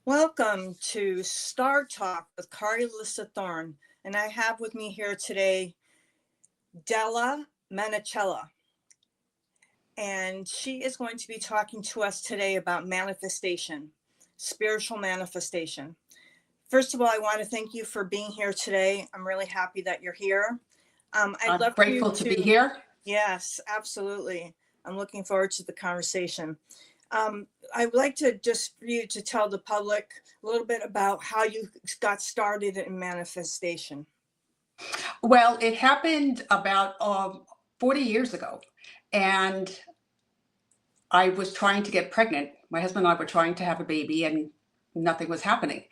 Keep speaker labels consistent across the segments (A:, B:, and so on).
A: Welcome to Star Talk with Alyssa Thorne, and I have with me here today Della Menechella, and she is going to be talking to us today about manifestation, spiritual manifestation. First of all, I want to thank you for being here today. I'm really happy that you're here.
B: I'm grateful to be here.
A: Yes, absolutely. I'm looking forward to the conversation. I would like to just for you to tell the public a little bit about how you got started in manifestation.
B: Well, it happened about 40 years ago, and I was trying to get pregnant. My husband and I were trying to have a baby, and nothing was happening.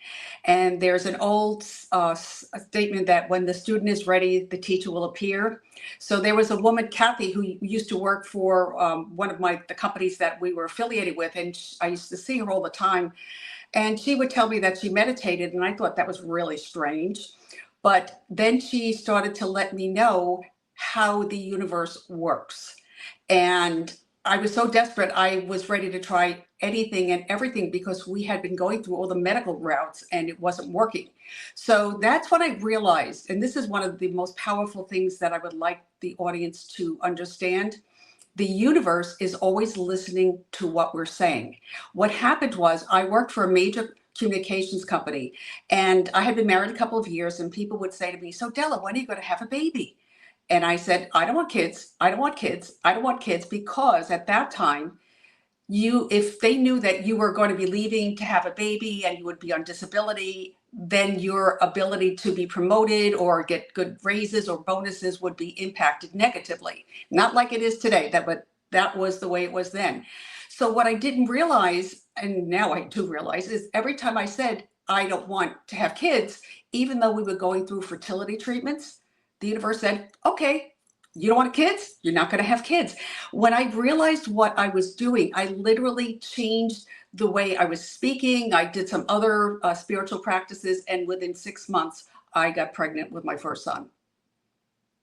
B: And there's an old statement that when the student is ready, the teacher will appear. So there was a woman, Kathy, who used to work for one of the companies that we were affiliated with, and I used to see her all the time. And she would tell me that she meditated, and I thought that was really strange. But then she started to let me know how the universe works. And I was so desperate, I was ready to try anything and everything because we had been going through all the medical routes and it wasn't working. So that's what I realized. And this is one of the most powerful things that I would like the audience to understand. The universe is always listening to what we're saying. What happened was I worked for a major communications company, and I had been married a couple of years, and people would say to me, "So Della, when are you going to have a baby?" And I said, "I don't want kids. I don't want kids. I don't want kids," because at that time, if they knew that you were going to be leaving to have a baby and you would be on disability, then your ability to be promoted or get good raises or bonuses would be impacted negatively. Not like it is today, but that was the way it was then. So what I didn't realize, and now I do realize, is every time I said, "I don't want to have kids," even though we were going through fertility treatments, the universe said, "Okay, you don't want kids? You're not going to have kids." When I realized what I was doing, I literally changed the way I was speaking. I did some other spiritual practices, and within 6 months, I got pregnant with my first son.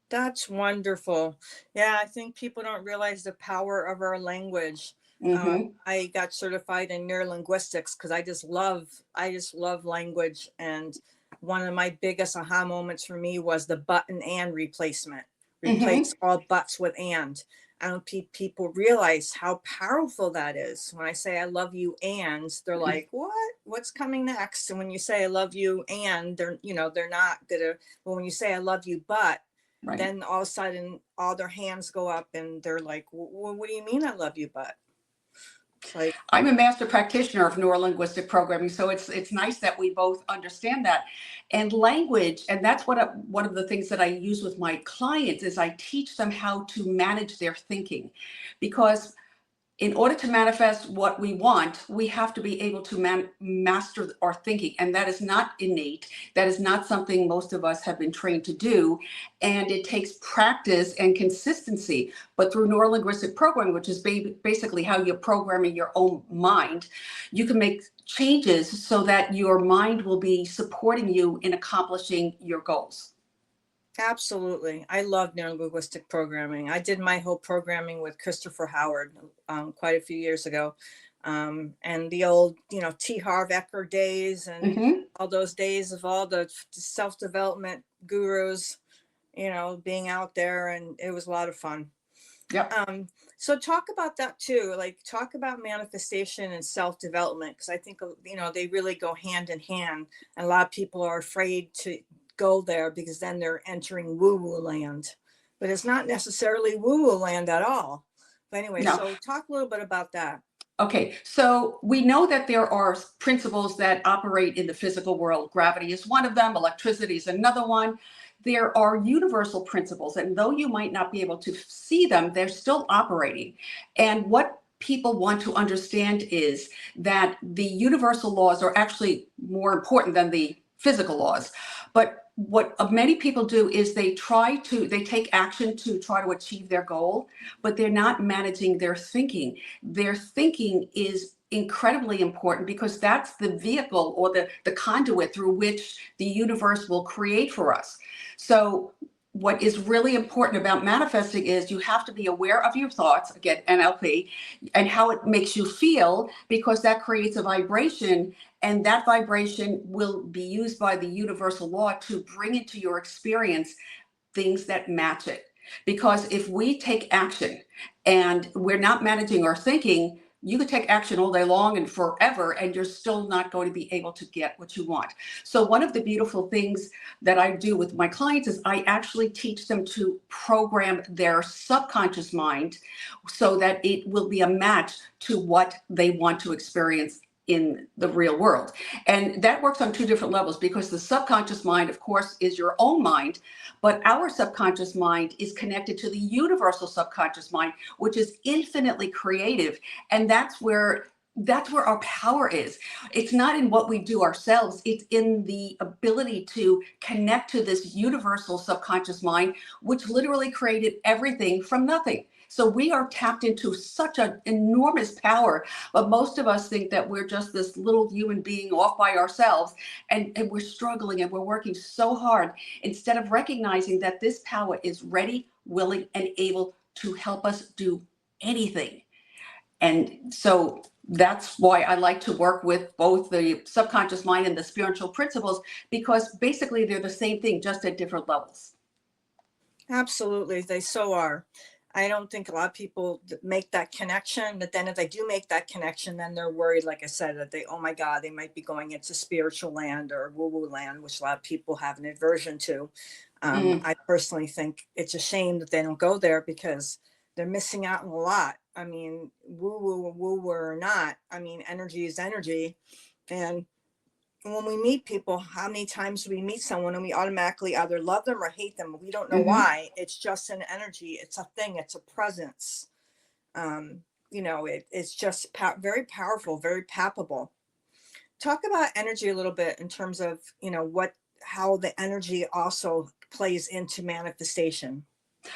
A: That's wonderful. Yeah, I think people don't realize the power of our language. I got certified in neurolinguistics because I just love language. And one of my biggest aha moments for me was the but and and replacement. Replace all buts with and. I don't think people realize how powerful that is. When I say I love you and, they're like, what? What's coming next? And when you say I love you and, they're not gonna. But when you say I love you but,
B: Right.
A: Then all of a sudden all their hands go up and they're like, well, what do you mean I love you but? Like,
B: I'm a master practitioner of neurolinguistic programming, so it's nice that we both understand that. And language, and that's one of the things that I use with my clients is I teach them how to manage their thinking, because in order to manifest what we want, we have to be able to master our thinking. And that is not innate. That is not something most of us have been trained to do. And it takes practice and consistency. But through neurolinguistic programming, which is basically how you're programming your own mind, you can make changes so that your mind will be supporting you in accomplishing your goals.
A: Absolutely. I love neurolinguistic programming. I did my whole programming with Christopher Howard quite a few years ago. And the old, T. Harv Eker days and all those days of all the self-development gurus, being out there. And it was a lot of fun.
B: Yep.
A: So talk about that too. Like talk about manifestation and self-development, because I think, they really go hand in hand. And a lot of people are afraid to go there because then they're entering woo-woo land, but it's not necessarily woo-woo land at all. But anyway, no. So talk a little bit about that.
B: Okay, so we know that there are principles that operate in the physical world. Gravity is one of them, electricity is another one. There are universal principles, and though you might not be able to see them, they're still operating. And what people want to understand is that the universal laws are actually more important than the physical laws. But what many people do is they take action to try to achieve their goal, but they're not managing their thinking. Their thinking is incredibly important because that's the vehicle or the conduit through which the universe will create for us. So what is really important about manifesting is you have to be aware of your thoughts, again, NLP, and how it makes you feel, because that creates a vibration. And that vibration will be used by the universal law to bring into your experience things that match it. Because if we take action and we're not managing our thinking, you could take action all day long and forever, and you're still not going to be able to get what you want. So one of the beautiful things that I do with my clients is I actually teach them to program their subconscious mind so that it will be a match to what they want to experience in the real world. And that works on two different levels, because the subconscious mind, of course, is your own mind, but our subconscious mind is connected to the universal subconscious mind, which is infinitely creative. And that's where our power is. It's not in what we do ourselves. It's in the ability to connect to this universal subconscious mind, which literally created everything from nothing. So we are tapped into such an enormous power, but most of us think that we're just this little human being off by ourselves, and we're struggling and we're working so hard, instead of recognizing that this power is ready, willing, and able to help us do anything. And so that's why I like to work with both the subconscious mind and the spiritual principles, because basically they're the same thing, just at different levels.
A: Absolutely, they so are. I don't think a lot of people make that connection, but then if they do make that connection, then they're worried, like I said, that oh my God, they might be going into spiritual land or woo-woo land, which a lot of people have an aversion to. I personally think it's a shame that they don't go there, because they're missing out on a lot. I mean, woo-woo or not, I mean, energy is energy. And when we meet people, how many times do we meet someone and we automatically either love them or hate them? We don't know why. It's just an energy. It's a thing. It's a presence. It's just very powerful, very palpable. Talk about energy a little bit in terms of, how the energy also plays into manifestation.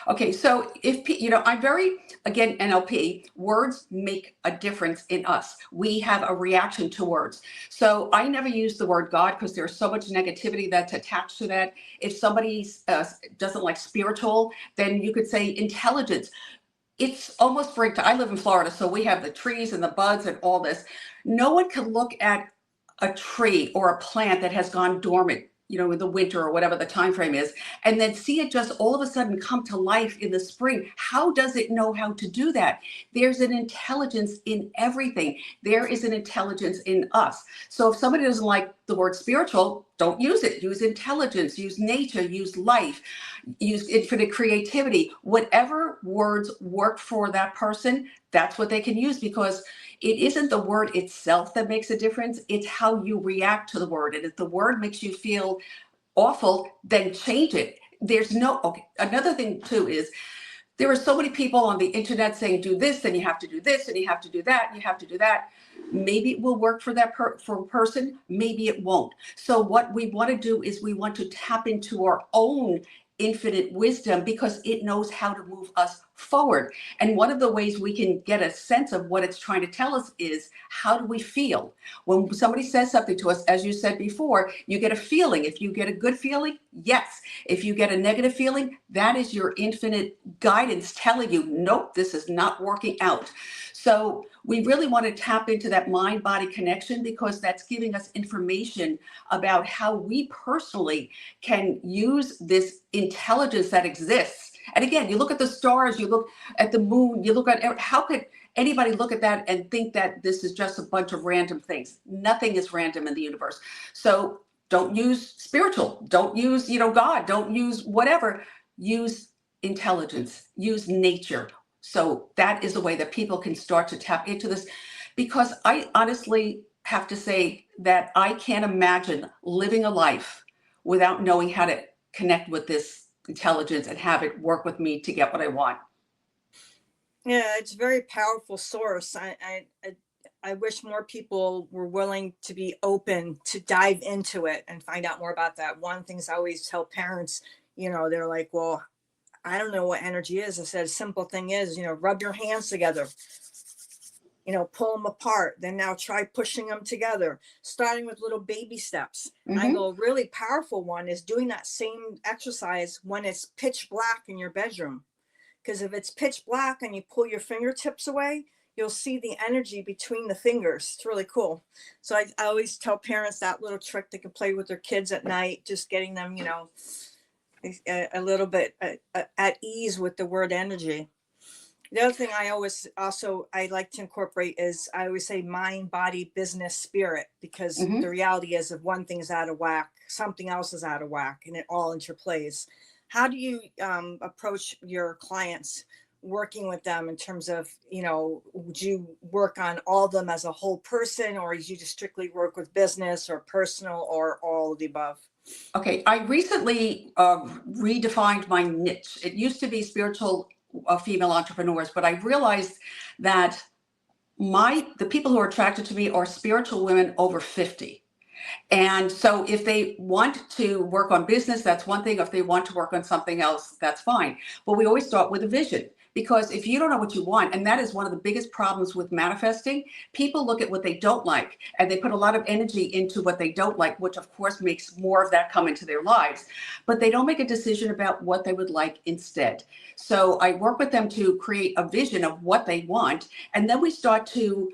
B: Okay, so I'm again, NLP, words make a difference in us. We have a reaction to words. So I never use the word God, because there's so much negativity that's attached to that. If somebody doesn't like spiritual, then you could say intelligence. It's almost I live in Florida, so we have the trees and the buds and all this. No one can look at a tree or a plant that has gone dormant, in the winter or whatever the time frame is, and then see it just all of a sudden come to life in the spring. How does it know how to do that? There's an intelligence in everything. There is an intelligence in us. So if somebody doesn't like the word spiritual, don't use it. Use intelligence, use nature, use life, use infinite creativity. Whatever words work for that person, that's what they can use, because it isn't the word itself that makes a difference. It's how you react to the word. And if the word makes you feel awful, then change it. Another thing too is, there are so many people on the internet saying, do this, and you have to do this, and you have to do that, and you have to do that. Maybe it will work for that for a person, maybe it won't. So what we want to do is we want to tap into our own infinite wisdom, because it knows how to move us forward. And one of the ways we can get a sense of what it's trying to tell us is, how do we feel? When somebody says something to us, as you said before, you get a feeling. If you get a good feeling, yes. If you get a negative feeling, that is your infinite guidance telling you, nope, this is not working out. So we really want to tap into that mind-body connection, because that's giving us information about how we personally can use this intelligence that exists. And again, you look at the stars, you look at the moon, you look at, how could anybody look at that and think that this is just a bunch of random things? Nothing is random in the universe. So don't use spiritual, don't use, God, don't use whatever, use intelligence, use nature. So that is a way that people can start to tap into this, because I honestly have to say that I can't imagine living a life without knowing how to connect with this intelligence and have it work with me to get what I want.
A: Yeah, it's a very powerful source. I wish more people were willing to be open to dive into it and find out more about that. One of the things I always tell parents, they're like, well, I don't know what energy is. I said, a simple thing is, rub your hands together, pull them apart. Then now try pushing them together, starting with little baby steps. I go, a really powerful one is doing that same exercise when it's pitch black in your bedroom. Because if it's pitch black and you pull your fingertips away, you'll see the energy between the fingers. It's really cool. So I always tell parents that little trick they can play with their kids at night, just getting them, a little bit at ease with the word energy. The other thing I like to incorporate is I always say mind, body, business, spirit, because the reality is if one thing's out of whack, something else is out of whack, and it all interplays. How do you approach your clients working with them in terms of, would you work on all of them as a whole person, or do you just strictly work with business or personal or all of the above?
B: Okay, I recently redefined my niche. It used to be spiritual female entrepreneurs, but I realized that the people who are attracted to me are spiritual women over 50. And so if they want to work on business, that's one thing. If they want to work on something else, that's fine. But we always start with a vision, because if you don't know what you want, and that is one of the biggest problems with manifesting, people look at what they don't like and they put a lot of energy into what they don't like, which of course makes more of that come into their lives, but they don't make a decision about what they would like instead. So I work with them to create a vision of what they want. And then we start to,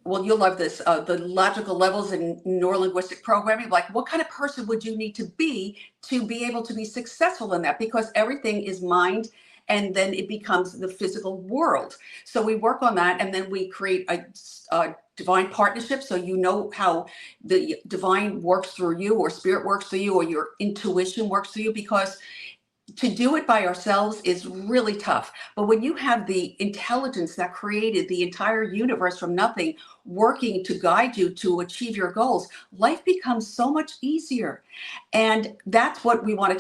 B: well, you'll love this, the logical levels in neurolinguistic programming. Like, what kind of person would you need to be able to be successful in that? Because everything is mind, and then it becomes the physical world. So we work on that, and then we create a divine partnership. So you know how the divine works through you, or spirit works through you, or your intuition works through you, because to do it by ourselves is really tough. But when you have the intelligence that created the entire universe from nothing, working to guide you to achieve your goals, life becomes so much easier. And that's what we want to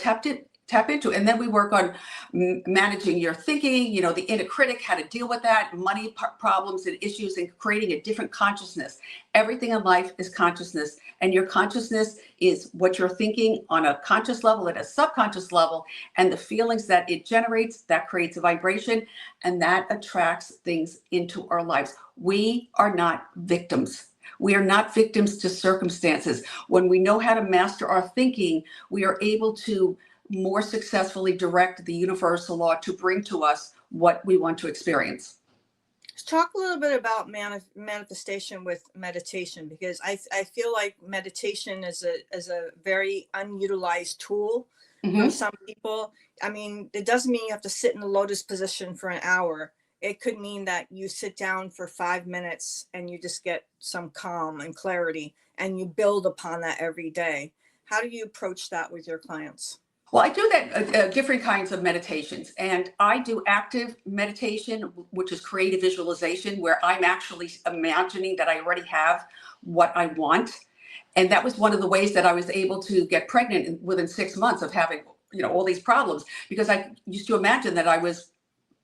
B: tap into. And then we work on managing your thinking, the inner critic, how to deal with that, money problems and issues, and creating a different consciousness. Everything in life is consciousness, and your consciousness is what you're thinking on a conscious level and a subconscious level, and the feelings that it generates, that creates a vibration, and that attracts things into our lives. We are not victims. We are not victims to circumstances. When we know how to master our thinking, we are able to more successfully direct the universal law to bring to us what we want to experience.
A: Let's talk a little bit about manifestation with meditation, because I feel like meditation is a very unutilized tool for some people. I mean, it doesn't mean you have to sit in the lotus position for an hour. It could mean that you sit down for 5 minutes and you just get some calm and clarity, and you build upon that every day. How do you approach that with your clients?
B: Well, I do that different kinds of meditations, and I do active meditation, which is creative visualization, where I'm actually imagining that I already have what I want. And that was one of the ways that I was able to get pregnant within 6 months of having, all these problems, because I used to imagine that I was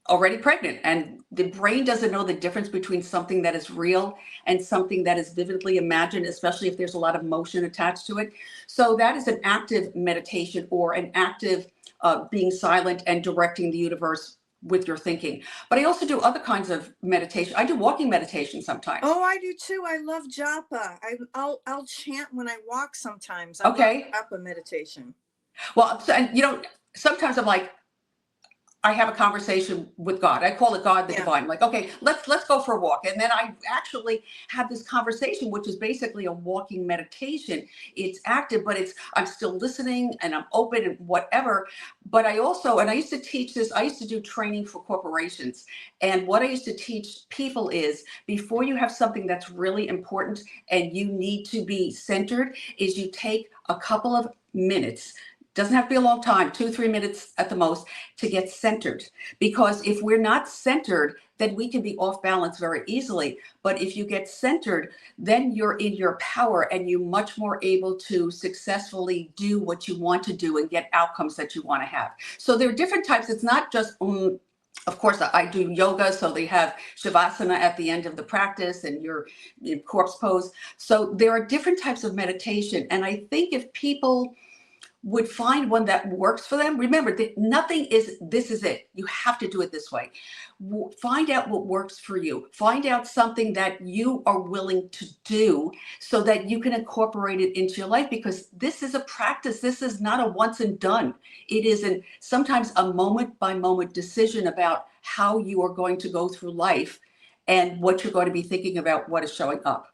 B: already pregnant, and the brain doesn't know the difference between something that is real and something that is vividly imagined, especially if there's a lot of motion attached to it. So that is an active meditation, or an active being silent and directing the universe with your thinking. But I also do other kinds of meditation. I do walking meditation sometimes.
A: Oh, I do too. I love japa. I'll chant when I walk sometimes.
B: Okay.
A: I love japa meditation.
B: Well, and sometimes I'm like, I have a conversation with God. I call it God the divine. Like, okay, let's go for a walk. And then I actually have this conversation, which is basically a walking meditation. It's active, but I'm still listening and I'm open and whatever. But I also, and I used to teach this, I used to do training for corporations. And what I used to teach people is, before you have something that's really important and you need to be centered, is you take a couple of minutes. Doesn't have to be a long time, 2-3 minutes at the most, to get centered. Because if we're not centered, then we can be off balance very easily. But if you get centered, then you're in your power, and you're much more able to successfully do what you want to do and get outcomes that you want to have. So there are different types. It's not just, of course, I do yoga, so they have shavasana at the end of the practice, and you're in corpse pose. So there are different types of meditation. And I think if people would find one that works for them. Remember that nothing is, this is it. You have to do it this way. Find out what works for you. Find out something that you are willing to do so that you can incorporate it into your life, because this is a practice. This is not a once and done. It is sometimes a moment by moment decision about how you are going to go through life. and what you're going to be thinking about, what is showing up.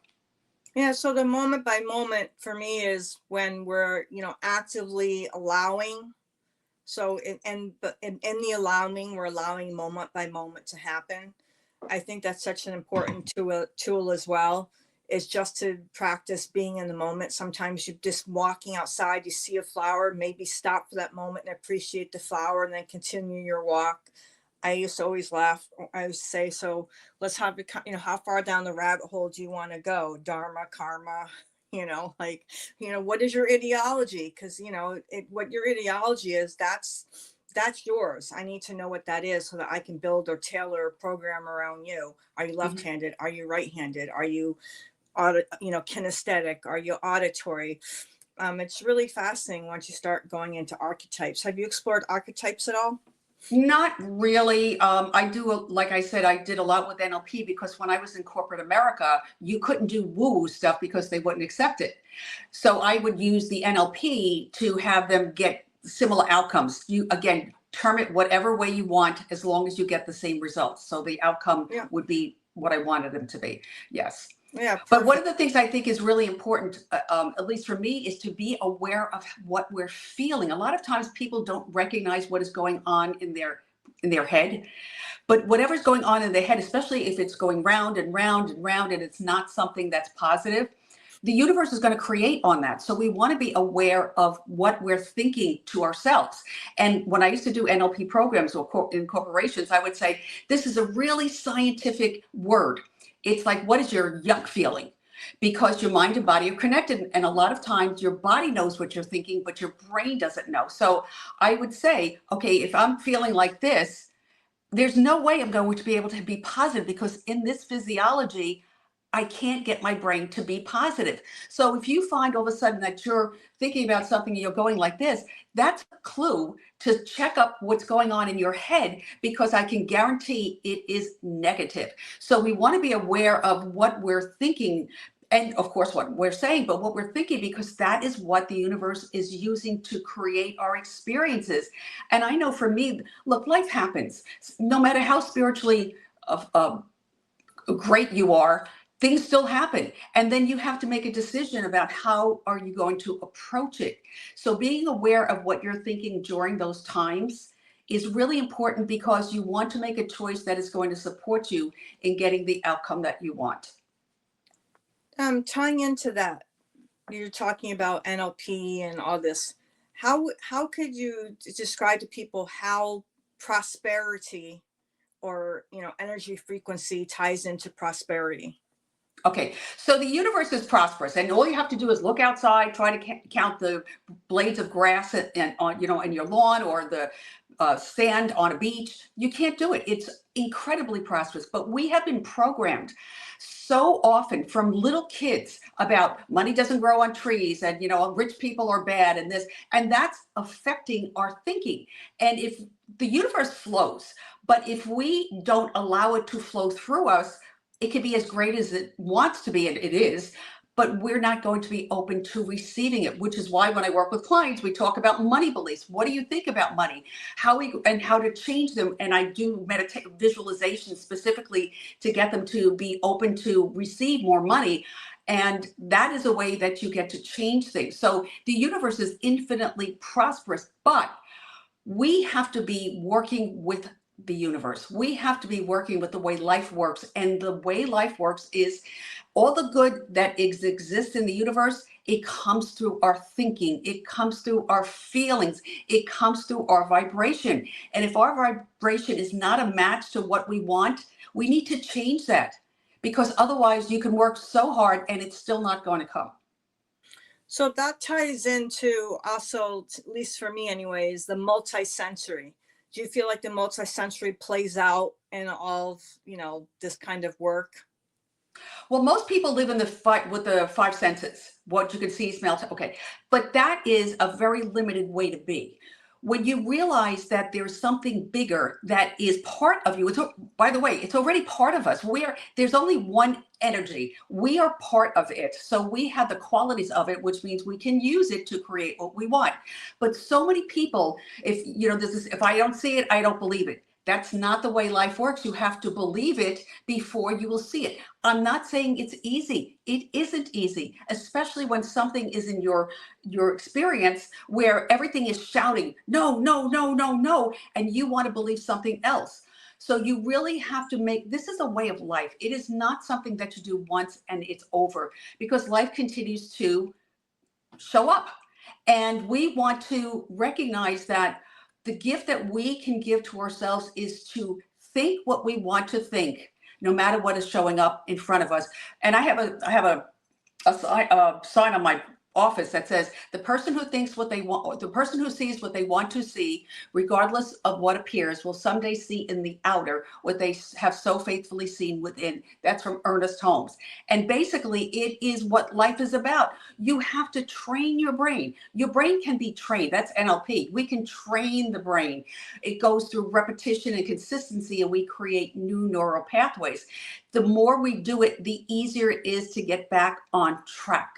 A: Yeah, so the moment by moment for me is when we're, actively allowing. So in the allowing, we're allowing moment by moment to happen. I think that's such an important tool as well, is just to practice being in the moment. Sometimes you just walking outside, you see a flower, maybe stop for that moment and appreciate the flower and then continue your walk. I used to always laugh. I would say, so let's have it, how far down the rabbit hole do you want to go? Dharma, karma, like, what is your ideology? Because, what your ideology is, that's yours. I need to know what that is so that I can build or tailor a program around you. Are you left-handed? Are you right-handed? Are you, kinesthetic? Are you auditory? It's really fascinating once you start going into archetypes. Have you explored archetypes at all?
B: Not really. I do, like I said, I did a lot with NLP because when I was in corporate America, you couldn't do woo-woo stuff because they wouldn't accept it. So I would use the NLP to have them get similar outcomes. You, again, term it whatever way you want, as long as you get the same results. So the outcome would be what I wanted them to be. Yes.
A: Yeah.
B: But one of the things I think is really important, at least for me, is to be aware of what we're feeling. A lot of times people don't recognize what is going on in their head, but whatever's going on in their head, especially if it's going round and round and round and it's not something that's positive, the universe is going to create on that. So we want to be aware of what we're thinking to ourselves. And when I used to do NLP programs or in corporations, I would say, this is a really scientific word. It's like, what is your yuck feeling? Because your mind and body are connected. And a lot of times your body knows what you're thinking, but your brain doesn't know. So I would say, okay, if I'm feeling like this, there's no way I'm going to be able to be positive because in this physiology, I can't get my brain to be positive. So if you find all of a sudden that you're thinking about something and you're going like this, that's a clue to check up what's going on in your head, because I can guarantee it is negative. So we want to be aware of what we're thinking and of course what we're saying, but what we're thinking, because that is what the universe is using to create our experiences. And I know for me, look, life happens. No matter how spiritually great you are, things still happen. And then you have to make a decision about how are you going to approach it. So being aware of what you're thinking during those times is really important, because you want to make a choice that is going to support you in getting the outcome that you want.
A: Tying into that, you're talking about NLP and all this. How could you describe to people how prosperity or energy frequency ties into prosperity?
B: Okay, so the universe is prosperous, and all you have to do is look outside, try to count the blades of grass and on in your lawn, or the sand on a beach. You can't do it. It's incredibly prosperous, but we have been programmed so often from little kids about money doesn't grow on trees, and rich people are bad, and that's affecting our thinking. And if the universe flows, but if we don't allow it to flow through us, it can be as great as it wants to be, and it is, but we're not going to be open to receiving it, which is why when I work with clients, we talk about money beliefs. What do you think about money? How to change them. And I do visualization specifically to get them to be open to receive more money. And that is a way that you get to change things. So the universe is infinitely prosperous, but we have to be working with the universe. We have to be working with the way life works. And the way life works is all the good that exists in the universe. It comes through our thinking. It comes through our feelings. It comes through our vibration. And if our vibration is not a match to what we want, we need to change that, because otherwise you can work so hard and it's still not going to come.
A: So that ties into also, at least for me anyways, the multisensory. Do you feel like the multisensory plays out in all of, this kind of work?
B: Well, most people live in the five senses, what you can see, smell, okay. But that is a very limited way to be. When you realize that there's something bigger that is part of you, by the way, it's already part of us. There's only one energy. We are part of it. So we have the qualities of it, which means we can use it to create what we want. But so many people, if I don't see it, I don't believe it. That's not the way life works. You have to believe it before you will see it. I'm not saying it's easy. It isn't easy, especially when something is in your experience where everything is shouting, no, no, no, no, no, and you want to believe something else. So you really have to this is a way of life. It is not something that you do once and it's over, because life continues to show up. And we want to recognize that the gift that we can give to ourselves is to think what we want to think, no matter what is showing up in front of us. And I have a sign on my office that says, the person who thinks what they want, or the person who sees what they want to see, regardless of what appears, will someday see in the outer what they have so faithfully seen within. That's from Ernest Holmes. And basically, it is what life is about. You have to train your brain. Your brain can be trained. That's NLP. We can train the brain. It goes through repetition and consistency, and we create new neural pathways. The more we do it, the easier it is to get back on track.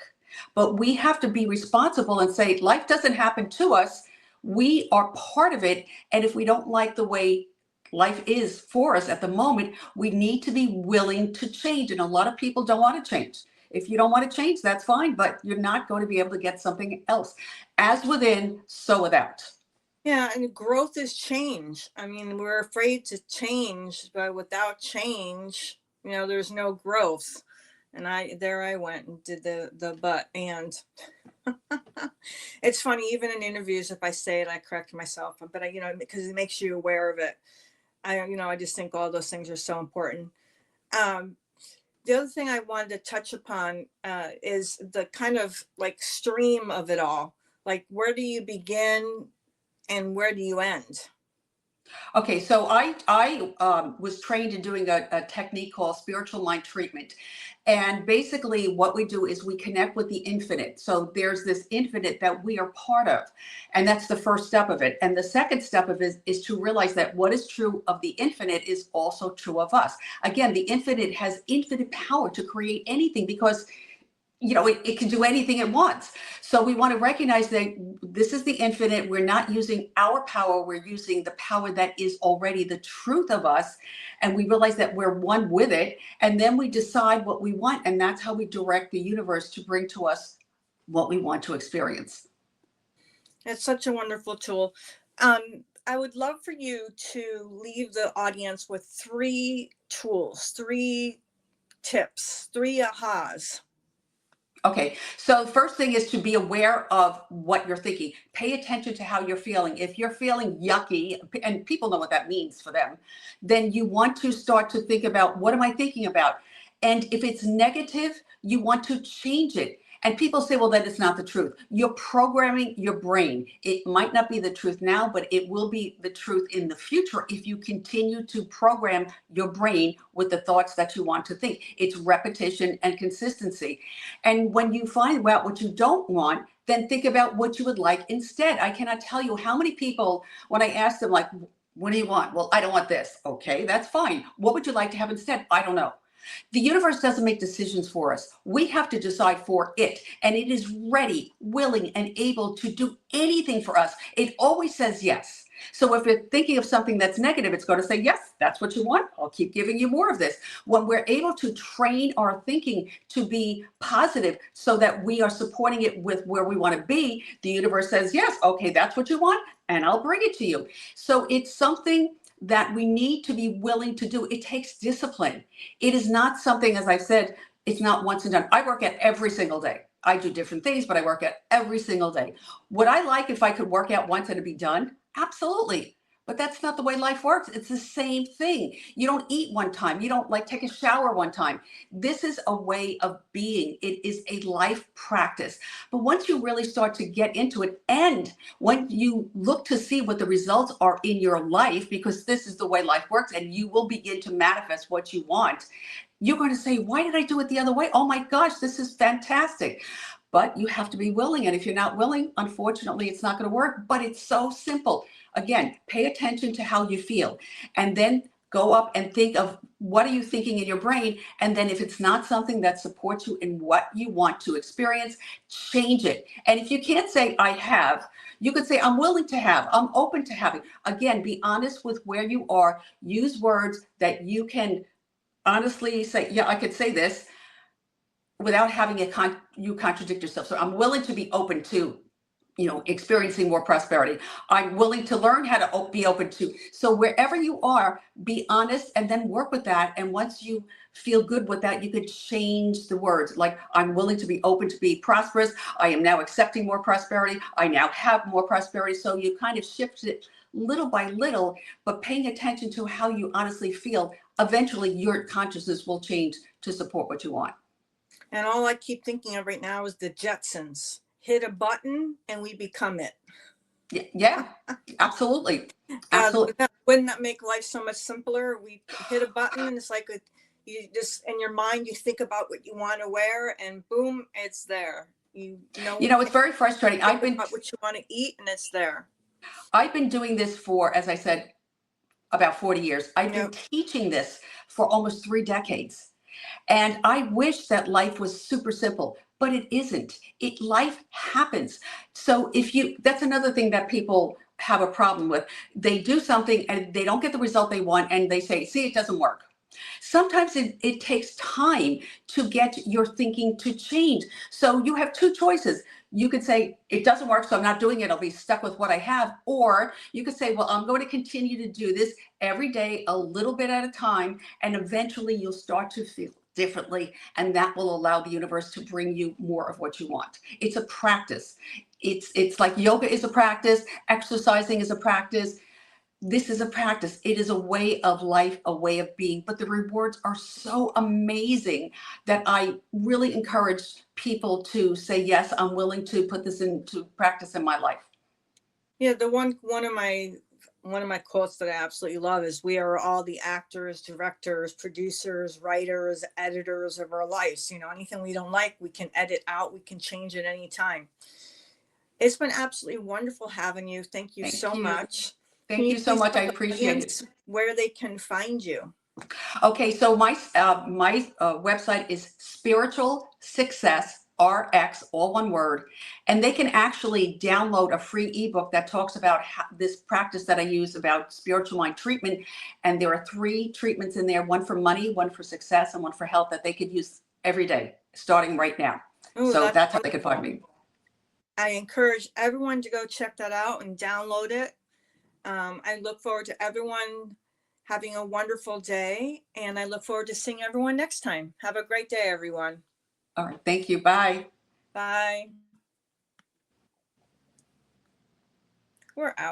B: But we have to be responsible and say, life doesn't happen to us. We are part of it. And if we don't like the way life is for us at the moment, we need to be willing to change. And a lot of people don't want to change. If you don't want to change, that's fine, but you're not going to be able to get something else. As within, so without.
A: Yeah, and growth is change. I mean, we're afraid to change, but without change, there's no growth. And I went and did the but and. It's funny, even in interviews, if I say it, I correct myself, but because it makes you aware of it. I just think all those things are so important. The other thing I wanted to touch upon is the kind of like stream of it all. Like, where do you begin and where do you end?
B: Okay, so I was trained in doing a technique called spiritual mind treatment. And basically what we do is we connect with the infinite. So there's this infinite that we are part of. And that's the first step of it. And the second step of it is to realize that what is true of the infinite is also true of us. Again, the infinite has infinite power to create anything, because it can do anything it wants. So we want to recognize that this is the infinite. We're not using our power. We're using the power that is already the truth of us. And we realize that we're one with it. And then we decide what we want. And that's how we direct the universe to bring to us what we want to experience.
A: It's such a wonderful tool. I would love for you to leave the audience with 3 tools, 3 tips, 3 ahas.
B: Okay, so first thing is to be aware of what you're thinking. Pay attention to how you're feeling. If you're feeling yucky, and people know what that means for them, then you want to start to think about, what am I thinking about? And if it's negative, you want to change it. And people say, well, that is not the truth. You're programming your brain. It might not be the truth now, but it will be the truth in the future if you continue to program your brain with the thoughts that you want to think. It's repetition and consistency. And when you find out what you don't want, then think about what you would like instead. I cannot tell you how many people, when I ask them, like, what do you want? Well, I don't want this. Okay, that's fine. What would you like to have instead? I don't know. The universe doesn't make decisions for us. We have to decide for it. And it is ready, willing, and able to do anything for us. It always says yes. So if you're thinking of something that's negative, it's going to say, yes, that's what you want. I'll keep giving you more of this. When we're able to train our thinking to be positive so that we are supporting it with where we want to be, the universe says, yes, okay, that's what you want, and I'll bring it to you. So it's something that we need to be willing to do. It takes discipline. It is not something, as I've said, it's not once and done. I work at every single day. I do different things, but I work at every single day. Would I like if I could work out once and it'd be done? Absolutely. But that's not the way life works. It's the same thing. You don't eat one time. You don't take a shower one time. This is a way of being. It is a life practice. But once you really start to get into it, and when you look to see what the results are in your life, because this is the way life works, and you will begin to manifest what you want, you're going to say, why did I do it the other way? Oh my gosh, this is fantastic. But you have to be willing. And if you're not willing, unfortunately, it's not going to work. But it's so simple. Again, pay attention to how you feel. And then go up and think of what are you thinking in your brain, and then if it's not something that supports you in what you want to experience, change it. And if you can't say I have, you could say I'm willing to have, I'm open to having. Again, be honest with where you are. Use words that you can honestly say, yeah, I could say this without having you contradict yourself. So I'm willing to be open to, experiencing more prosperity. I'm willing to learn how to be open to. So wherever you are, be honest and then work with that. And once you feel good with that, you could change the words. Like, I'm willing to be open to be prosperous. I am now accepting more prosperity. I now have more prosperity. So you kind of shift it little by little, but paying attention to how you honestly feel. Eventually your consciousness will change to support what you want.
A: And all I keep thinking of right now is the Jetsons. Hit a button and we become it.
B: Yeah, absolutely.
A: God,
B: Absolutely.
A: wouldn't that make life so much simpler? We hit a button and it's like you just, in your mind, you think about what you want to wear and boom, it's there.
B: It's very frustrating.
A: Think about what you want to eat and it's there.
B: I've been doing this for, as I said, about 40 years. I've been teaching this for almost 3 decades. And I wish that life was super simple, but it isn't. Life happens. So that's another thing that people have a problem with. They do something and they don't get the result they want and they say, see, it doesn't work. Sometimes it takes time to get your thinking to change. So you have 2 choices. You could say, it doesn't work, so I'm not doing it. I'll be stuck with what I have. Or you could say, well, I'm going to continue to do this every day, a little bit at a time, and eventually you'll start to feel differently, and that will allow the universe to bring you more of what you want. It's a practice. It's like yoga is a practice, exercising is a practice. This is a practice. It is a way of life, a way of being, but the rewards are so amazing that I really encourage people to say, yes, I'm willing to put this into practice in my life.
A: Yeah, one of my quotes that I absolutely love is, we are all the actors, directors, producers, writers, editors of our lives. Anything we don't like, we can edit out, we can change it anytime. It's been absolutely wonderful having you. Thank you so much.
B: Thank you so much. I appreciate it.
A: Where they can find you.
B: Okay, so my website is Spiritual Success RX, all one word, and they can actually download a free ebook that talks about this practice that I use about spiritual mind treatment. And there are 3 treatments in there: one for money, one for success, and one for health, that they could use every day, starting right now. Ooh, so that's how they can find me.
A: I encourage everyone to go check that out and download it. I look forward to everyone having a wonderful day, and I look forward to seeing everyone next time. Have a great day, everyone.
B: All right. Thank you. Bye.
A: Bye. We're out.